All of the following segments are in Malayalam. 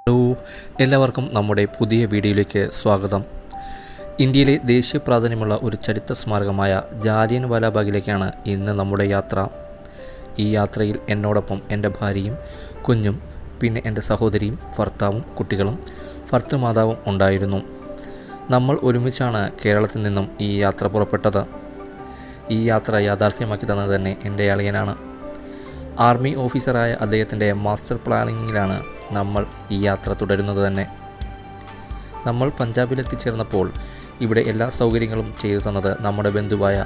ഹലോ, എല്ലാവർക്കും നമ്മുടെ പുതിയ വീഡിയോയിലേക്ക് സ്വാഗതം. ഇന്ത്യയിലെ ദേശീയ പ്രാധാന്യമുള്ള ഒരു ചരിത്ര സ്മാരകമായ ജാലിയൻ വാലാബാഗിലേക്കാണ് ഇന്ന് നമ്മുടെ യാത്ര. ഈ യാത്രയിൽ എന്നോടൊപ്പം എൻ്റെ ഭാര്യയും കുഞ്ഞും പിന്നെ എൻ്റെ സഹോദരിയും ഭർത്താവും കുട്ടികളും ഭർത്തൃമാതാവും ഉണ്ടായിരുന്നു. നമ്മൾ ഒരുമിച്ചാണ് കേരളത്തിൽ നിന്നും ഈ യാത്ര പുറപ്പെട്ടത്. ഈ യാത്ര യാഥാർത്ഥ്യമാക്കി തന്നത് തന്നെ എൻ്റെ അളിയനാണ്. ആർമി ഓഫീസറായ അദ്ദേഹത്തിൻ്റെ മാസ്റ്റർ പ്ലാനിങ്ങിലാണ് നമ്മൾ ഈ യാത്ര തുടരുന്നത് തന്നെ. നമ്മൾ പഞ്ചാബിലെത്തിച്ചേർന്നപ്പോൾ ഇവിടെ എല്ലാ സൗകര്യങ്ങളും ചെയ്തു തന്നത് നമ്മുടെ ബന്ധുവായ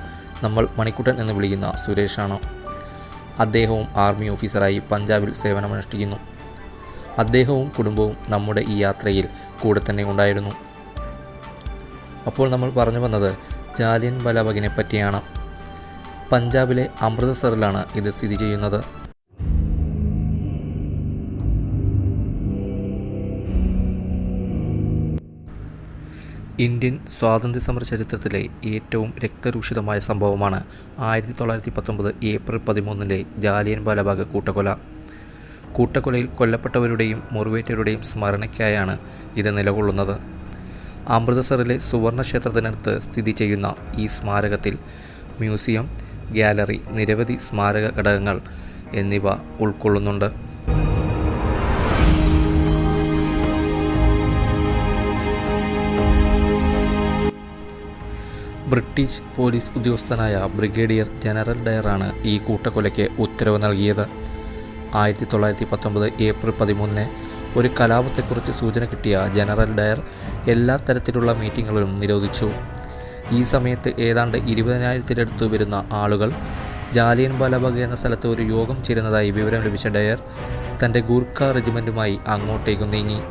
നമ്മൾ മണിക്കുട്ടൻ എന്ന് വിളിക്കുന്ന സുരേഷാണ്. അദ്ദേഹവും ആർമി ഓഫീസറായി പഞ്ചാബിൽ സേവനമനുഷ്ഠിക്കുന്നു. അദ്ദേഹവും കുടുംബവും നമ്മുടെ ഈ യാത്രയിൽ കൂടെ തന്നെ ഉണ്ടായിരുന്നു. അപ്പോൾ നമ്മൾ പറഞ്ഞു വന്നത് ജാലിയൻ വാലാബാഗിനെ പറ്റിയാണ്. പഞ്ചാബിലെ അമൃതസറിലാണ് ഇത് സ്ഥിതി ചെയ്യുന്നത്. ഇന്ത്യൻ സ്വാതന്ത്ര്യ സമര ചരിത്രത്തിലെ ഏറ്റവും രക്തരൂഷിതമായ സംഭവമാണ് 1919 ഏപ്രിൽ 13 ജാലിയൻ വാലാബാഗ് കൂട്ടക്കൊല. കൂട്ടക്കൊലയിൽ കൊല്ലപ്പെട്ടവരുടെയും മുറിവേറ്റവരുടെയും സ്മരണയ്ക്കായാണ് ഇത് നിലകൊള്ളുന്നത്. അമൃതസറിലെ സുവർണ ക്ഷേത്രത്തിനടുത്ത് സ്ഥിതി ചെയ്യുന്ന ഈ സ്മാരകത്തിൽ മ്യൂസിയം, ഗാലറി, നിരവധി സ്മാരക ഘടകങ്ങൾ എന്നിവ ഉൾക്കൊള്ളുന്നുണ്ട്. ബ്രിട്ടീഷ് പോലീസ് ഉദ്യോഗസ്ഥനായ ബ്രിഗേഡിയർ ജനറൽ ഡയറാണ് ഈ കൂട്ടക്കൊലയ്ക്ക് ഉത്തരവ് നൽകിയത്. 1919 ഏപ്രിൽ 13 ഒരു കലാപത്തെക്കുറിച്ച് സൂചന കിട്ടിയ ജനറൽ ഡയർ എല്ലാ തരത്തിലുള്ള മീറ്റിങ്ങുകളും നിരോധിച്ചു. ഈ സമയത്ത് ഏതാണ്ട് 20,000-ത്തിനടുത്ത് വരുന്ന ആളുകൾ ജാലിയൻ വാലാബാഗ് എന്ന സ്ഥലത്ത് ഒരു യോഗം ചേരുന്നതായി വിവരം ലഭിച്ച ഡയർ തൻ്റെ ഗൂർഖ റെജിമെൻറ്റുമായി അങ്ങോട്ടേക്ക് നീങ്ങി.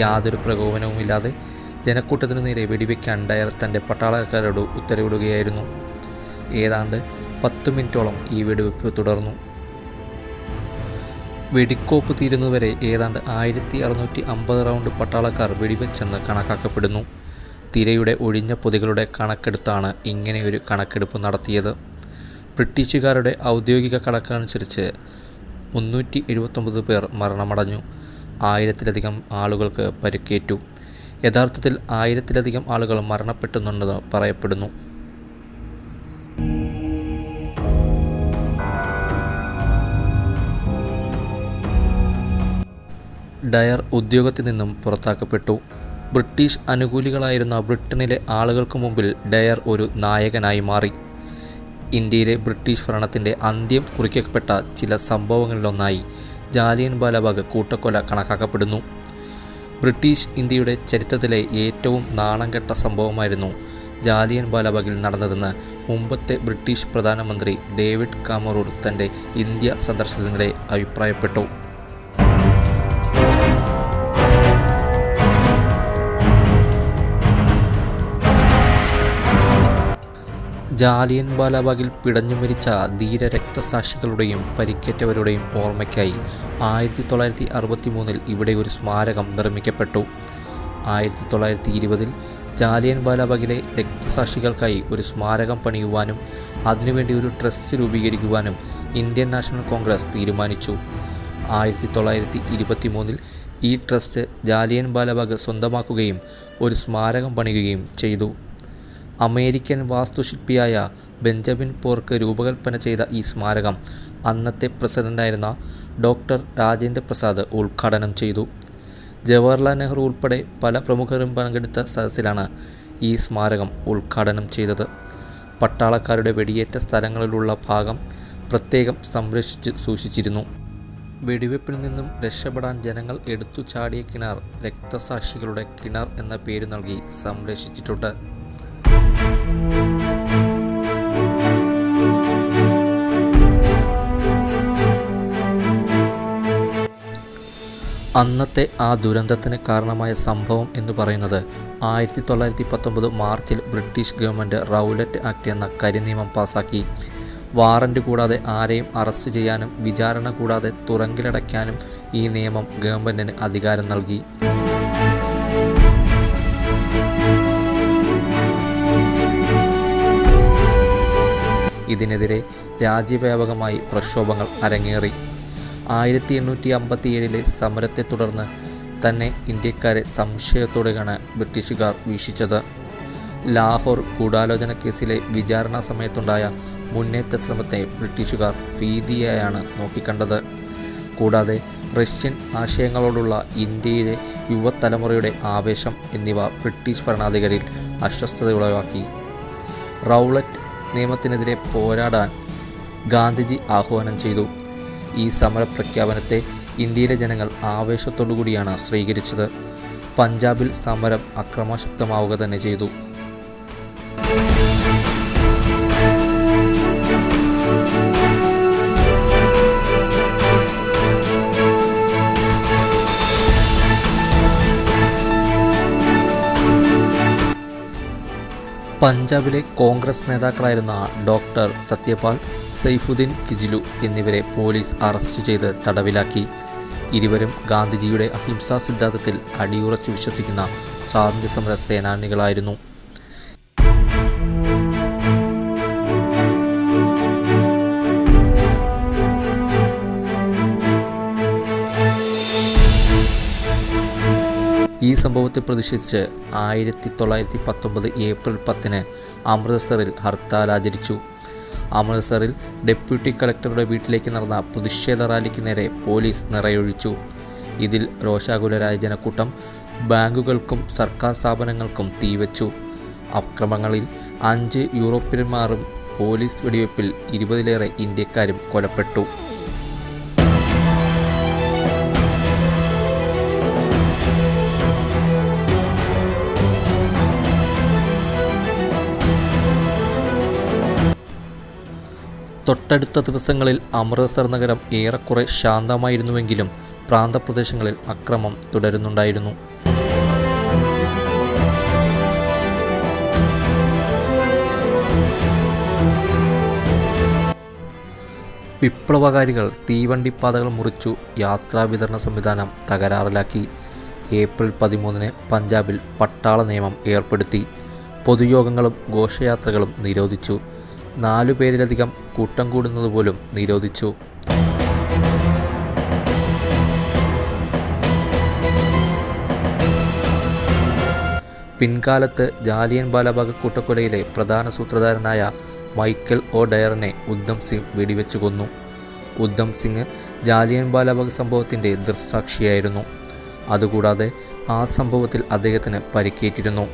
യാതൊരു പ്രകോപനവുമില്ലാതെ ജനക്കൂട്ടത്തിനു നേരെ വെടിവെക്കാൻ ഡയർ തൻ്റെ പട്ടാളക്കാരോട് ഉത്തരവിടുകയായിരുന്നു. ഏതാണ്ട് 10 മിനിറ്റോളം ഈ വെടിവെപ്പ് തുടർന്നു. വെടിക്കോപ്പ് തീരുന്നതുവരെ ഏതാണ്ട് 1650 റൗണ്ട് പട്ടാളക്കാർ വെടിവെച്ചെന്ന് കണക്കാക്കപ്പെടുന്നു. തിരയുടെ ഒഴിഞ്ഞ പൊതികളുടെ കണക്കെടുത്താണ് ഇങ്ങനെയൊരു കണക്കെടുപ്പ് നടത്തിയത്. ബ്രിട്ടീഷുകാരുടെ ഔദ്യോഗിക കണക്കനുസരിച്ച് 379 പേർ മരണമടഞ്ഞു. 1000-ലധികം ആളുകൾക്ക് പരിക്കേറ്റു. യഥാർത്ഥത്തിൽ 1000-ലധികം ആളുകൾ മരണപ്പെട്ടുണ്ടെന്ന് പറയപ്പെടുന്നു. ഡയർ ഉദ്യോഗത്തിൽ നിന്നും പുറത്താക്കപ്പെട്ടു. ബ്രിട്ടീഷ് അനുകൂലികളായിരുന്ന ബ്രിട്ടനിലെ ആളുകൾക്ക് മുമ്പിൽ ഡയർ ഒരു നായകനായി മാറി. ഇന്ത്യയിലെ ബ്രിട്ടീഷ് ഭരണത്തിൻ്റെ അന്ത്യം കുറിക്കപ്പെട്ട ചില സംഭവങ്ങളിലൊന്നായി ജാലിയൻ വാലാബാഗ് കൂട്ടക്കൊല കണക്കാക്കപ്പെടുന്നു. ബ്രിട്ടീഷ് ഇന്ത്യയുടെ ചരിത്രത്തിലെ ഏറ്റവും നാണംകെട്ട സംഭവമായിരുന്നു ജാലിയൻ വാലാബാഗിൽ നടന്നതെന്ന് മുമ്പത്തെ ബ്രിട്ടീഷ് പ്രധാനമന്ത്രി ഡേവിഡ് കാമറൂൺ തൻ്റെ ഇന്ത്യ സന്ദർശനത്തിനിടെ അഭിപ്രായപ്പെട്ടു. ജാലിയൻ വാലാബാഗിൽ പിടഞ്ഞു മരിച്ച ധീര രക്തസാക്ഷികളുടെയും പരിക്കേറ്റവരുടെയും ഓർമ്മയ്ക്കായി 1963 ഇവിടെ ഒരു സ്മാരകം നിർമ്മിക്കപ്പെട്ടു. 1920 ജാലിയൻ വാലാബാഗിലെ രക്തസാക്ഷികൾക്കായി ഒരു സ്മാരകം പണിയുവാനും അതിനുവേണ്ടി ഒരു ട്രസ്റ്റ് രൂപീകരിക്കുവാനും ഇന്ത്യൻ നാഷണൽ കോൺഗ്രസ് തീരുമാനിച്ചു. 1923 ഈ ട്രസ്റ്റ് ജാലിയൻ വാലാബാഗ് സ്വന്തമാക്കുകയും ഒരു സ്മാരകം പണിയുകയും ചെയ്തു. അമേരിക്കൻ വാസ്തുശില്പിയായ ബെഞ്ചമിൻ പോർക്ക് രൂപകൽപ്പന ചെയ്ത ഈ സ്മാരകം അന്നത്തെ പ്രസിഡൻ്റായിരുന്ന ഡോക്ടർ രാജേന്ദ്ര പ്രസാദ് ഉദ്ഘാടനം ചെയ്തു. ജവഹർലാൽ നെഹ്റു ഉൾപ്പെടെ പല പ്രമുഖരും പങ്കെടുത്ത സദസ്സിലാണ് ഈ സ്മാരകം ഉദ്ഘാടനം ചെയ്തത്. പട്ടാളക്കാരുടെ വെടിയേറ്റ സ്ഥലങ്ങളിലുള്ള ഭാഗം പ്രത്യേകം സംരക്ഷിച്ച് സൂക്ഷിച്ചിരുന്നു. വെടിവെപ്പിൽ നിന്നും രക്ഷപ്പെടാൻ ജനങ്ങൾ എടുത്തു ചാടിയ കിണർ രക്തസാക്ഷികളുടെ കിണർ എന്ന പേര് നൽകി സംരക്ഷിച്ചിട്ടുണ്ട്. അന്നത്തെ ആ ദുരന്തത്തിന് കാരണമായ സംഭവം എന്ന് പറയുന്നത് 1919 മാർച്ചിൽ ബ്രിട്ടീഷ് ഗവൺമെൻറ് റൗലറ്റ് ആക്ട് എന്ന കരിനിയമം പാസാക്കി. വാറന്റ് കൂടാതെ ആരെയും അറസ്റ്റ് ചെയ്യാനും വിചാരണ കൂടാതെ തുറങ്കിലടയ്ക്കാനും ഈ നിയമം ഗവൺമെൻറ്റിന് അധികാരം നൽകി. ഇതിനെതിരെ രാജ്യവ്യാപകമായി പ്രക്ഷോഭങ്ങൾ അരങ്ങേറി. 1857 സമരത്തെ തുടർന്ന് തന്നെ ഇന്ത്യക്കാരെ സംശയത്തോടെയാണ് ബ്രിട്ടീഷുകാർ വീക്ഷിച്ചത്. ലാഹോർ ഗൂഢാലോചന കേസിലെ വിചാരണ സമയത്തുണ്ടായ മുന്നേറ്റ ശ്രമത്തെ ബ്രിട്ടീഷുകാർ ഭീതിയായാണ് നോക്കിക്കണ്ടത്. കൂടാതെ റഷ്യൻ ആശയങ്ങളോടുള്ള ഇന്ത്യയിലെ യുവതലമുറയുടെ ആവേശം എന്നിവ ബ്രിട്ടീഷ് ഭരണാധികാരിയിൽ അസ്വസ്ഥതയുളവാക്കി. റൗളറ്റ് നിയമത്തിനെതിരെ പോരാടാൻ ഗാന്ധിജി ആഹ്വാനം ചെയ്തു. ഈ സമരപ്രഖ്യാപനത്തെ ഇന്ത്യയിലെ ജനങ്ങൾ ആവേശത്തോടുകൂടിയാണ് സ്വീകരിച്ചത്. പഞ്ചാബിൽ സമരം അക്രമാസക്തമാവുക തന്നെ ചെയ്തു. പഞ്ചാബിലെ കോൺഗ്രസ് നേതാക്കളായിരുന്ന ഡോക്ടർ സത്യപാൽ, സൈഫുദ്ദീൻ കിജ്ലു എന്നിവരെ പോലീസ് അറസ്റ്റ് ചെയ്ത് തടവിലാക്കി. ഇരുവരും ഗാന്ധിജിയുടെ അഹിംസാ സിദ്ധാന്തത്തിൽ അടിയുറച്ചു വിശ്വസിക്കുന്ന സ്വാതന്ത്ര്യസമര സേനാനികളായിരുന്നു. ഈ സംഭവത്തെ പ്രതിഷേധിച്ച് 1919 ഏപ്രിൽ 10 അമൃത്സറിൽ ഹർത്താൽ ആചരിച്ചു. അമൃത്സറിൽ ഡെപ്യൂട്ടി കളക്ടറുടെ വീട്ടിലേക്ക് നടന്ന പ്രതിഷേധ റാലിക്ക് നേരെ പോലീസ് നിറയൊഴിച്ചു. ഇതിൽ രോഷാകുലരായ ജനക്കൂട്ടം ബാങ്കുകൾക്കും സർക്കാർ സ്ഥാപനങ്ങൾക്കും തീവച്ചു. അക്രമങ്ങളിൽ 5 യൂറോപ്യന്മാരും പോലീസ് വെടിവയ്പിൽ 20-ലേറെ ഇന്ത്യക്കാരും കൊലപ്പെട്ടു. തൊട്ടടുത്ത ദിവസങ്ങളിൽ അമൃത്സർ നഗരം ഏറെക്കുറെ ശാന്തമായിരുന്നുവെങ്കിലും പ്രാന്തപ്രദേശങ്ങളിൽ അക്രമം തുടരുന്നുണ്ടായിരുന്നു. വിപ്ലവകാരികൾ തീവണ്ടിപ്പാതകൾ മുറിച്ചു. യാത്രാ വിതരണ സംവിധാനം തകരാറിലാക്കി. ഏപ്രിൽ 13 പഞ്ചാബിൽ പട്ടാള നിയമം ഏർപ്പെടുത്തി. പൊതുയോഗങ്ങളും ഘോഷയാത്രകളും നിരോധിച്ചു. 4 പേരിലധികം കൂട്ടം കൂടുന്നത് പോലും നിരോധിച്ചു. പിൻകാലത്ത് ജാലിയൻ വാലാബാഗ് കൂട്ടക്കൊലയിലെ പ്രധാന സൂത്രധാരനായ മൈക്കൽ ഒ ഡയറിനെ ഉദ്ധം സിംഗ് വെടിവെച്ചു കൊന്നു. ഉദ്ധം സിംഗ് ജാലിയൻ വാലാബാഗ് സംഭവത്തിൻ്റെ ദൃക്സാക്ഷിയായിരുന്നു. അതുകൂടാതെ ആ സംഭവത്തിൽ അദ്ദേഹത്തിന് പരിക്കേറ്റിരുന്നു.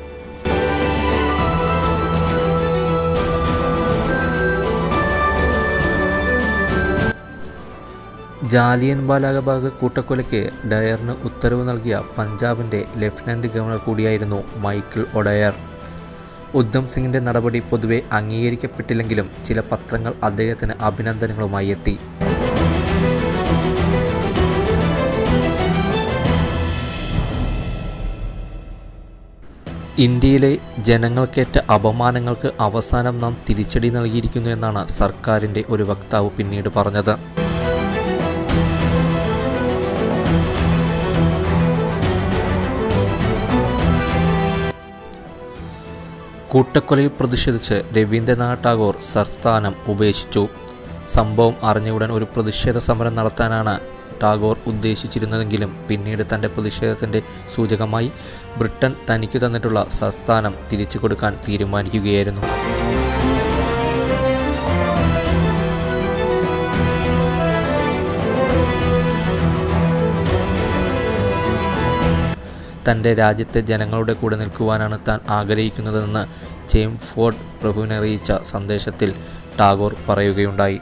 ജാലിയൻ വാലാബാഗ് കൂട്ടക്കൊലയ്ക്ക് ഡയറിന് ഉത്തരവ് നൽകിയ പഞ്ചാബിൻ്റെ ലഫ്റ്റനൻ്റ് ഗവർണർ കൂടിയായിരുന്നു മൈക്കിൾ ഒഡയർ. ഉദ്ധം സിംഗിൻ്റെ നടപടി പൊതുവെ അംഗീകരിക്കപ്പെട്ടില്ലെങ്കിലും ചില പത്രങ്ങൾ അദ്ദേഹത്തിന് അഭിനന്ദനങ്ങളുമായി എത്തി. ഇന്ത്യയിലെ ജനങ്ങൾക്കേറ്റ അപമാനങ്ങൾക്ക് അവസാനം നാം തിരിച്ചടി നൽകിയിരിക്കുന്നു എന്നാണ് സർക്കാരിൻ്റെ ഒരു വക്താവ് പിന്നീട് പറഞ്ഞത്. കൂട്ടക്കൊലയിൽ പ്രതിഷേധിച്ച് രവീന്ദ്രനാഥ് ടാഗോർ സംസ്ഥാനം ഉപേക്ഷിച്ചു. സംഭവം അറിഞ്ഞയുടൻ ഒരു പ്രതിഷേധ സമരം നടത്താനാണ് ടാഗോർ ഉദ്ദേശിച്ചിരുന്നതെങ്കിലും പിന്നീട് തൻ്റെ പ്രതിഷേധത്തിൻ്റെ സൂചകമായി ബ്രിട്ടൻ തനിക്കു തന്നിട്ടുള്ള സംസ്ഥാനം തിരിച്ചു കൊടുക്കാൻ തീരുമാനിക്കുകയായിരുന്നു. തൻ്റെ രാജ്യത്തെ ജനങ്ങളുടെ കൂടെ നിൽക്കുവാനാണ് താൻ ആഗ്രഹിക്കുന്നതെന്ന് ചേംഫോർഡ് പ്രഭുവിനെ അറിയിച്ച സന്ദേശത്തിൽ ടാഗോർ പറയുകയുണ്ടായി.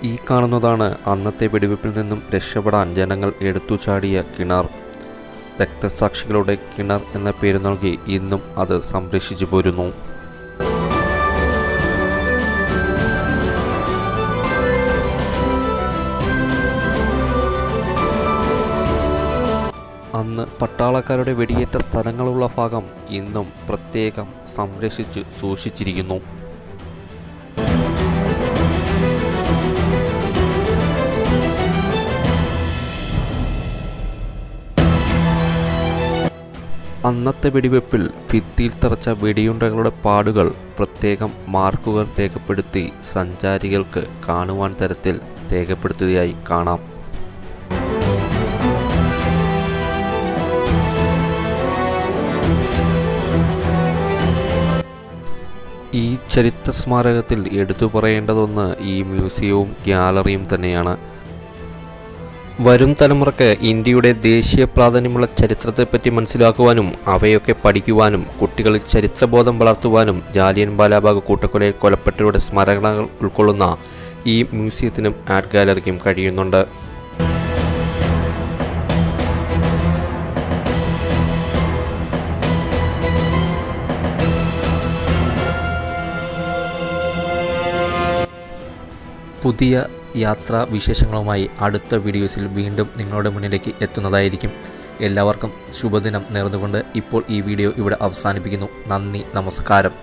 ഈ കാണുന്നതാണ് അന്നത്തെ വെടിവെപ്പിൽ നിന്നും രക്ഷപ്പെടാൻ ജനങ്ങൾ എടുത്തുചാടിയ കിണർ. രക്തസാക്ഷികളുടെ കിണർ എന്ന പേര് നൽകി ഇന്നും അത് സംരക്ഷിച്ചു പോരുന്നു. അന്ന് പട്ടാളക്കാരുടെ വെടിയേറ്റ സ്ഥലങ്ങളുള്ള ഭാഗം ഇന്നും പ്രത്യേകം സംരക്ഷിച്ച് സൂക്ഷിച്ചിരിക്കുന്നു. അന്നത്തെ വെടിവെപ്പിൽ ഭിത്തിയിൽ തറച്ച വെടിയുണ്ടകളുടെ പാടുകൾ പ്രത്യേകം മാർക്കുകൾ രേഖപ്പെടുത്തി സഞ്ചാരികൾക്ക് കാണുവാൻ തരത്തിൽ രേഖപ്പെടുത്തിയതായി കാണാം. ഈ ചരിത്ര സ്മാരകത്തിൽ എടുത്തു പറയേണ്ടതൊന്ന് ഈ മ്യൂസിയവും ഗ്യാലറിയും തന്നെയാണ്. വരും തലമുറയ്ക്ക് ഇന്ത്യയുടെ ദേശീയ പ്രാധാന്യമുള്ള ചരിത്രത്തെപ്പറ്റി മനസ്സിലാക്കുവാനും അവയൊക്കെ പഠിക്കുവാനും കുട്ടികളിൽ ചരിത്രബോധം വളർത്തുവാനും ജാലിയൻ വാലാബാഗ് കൂട്ടക്കൊലയിൽ കൊലപ്പെട്ടവരുടെ സ്മരണകൾ ഉൾക്കൊള്ളുന്ന ഈ മ്യൂസിയത്തിനും ആർട്ട് ഗാലറിക്കും കഴിയുന്നുണ്ട്. പുതിയ യാത്രാ വിശേഷങ്ങളുമായി അടുത്ത വീഡിയോസിൽ വീണ്ടും നിങ്ങളുടെ മുന്നിലേക്ക് എത്തുന്നതായിരിക്കും. എല്ലാവർക്കും ശുഭദിനം നേർന്നുകൊണ്ട് ഇപ്പോൾ ഈ വീഡിയോ ഇവിടെ അവസാനിപ്പിക്കുന്നു. നന്ദി, നമസ്കാരം.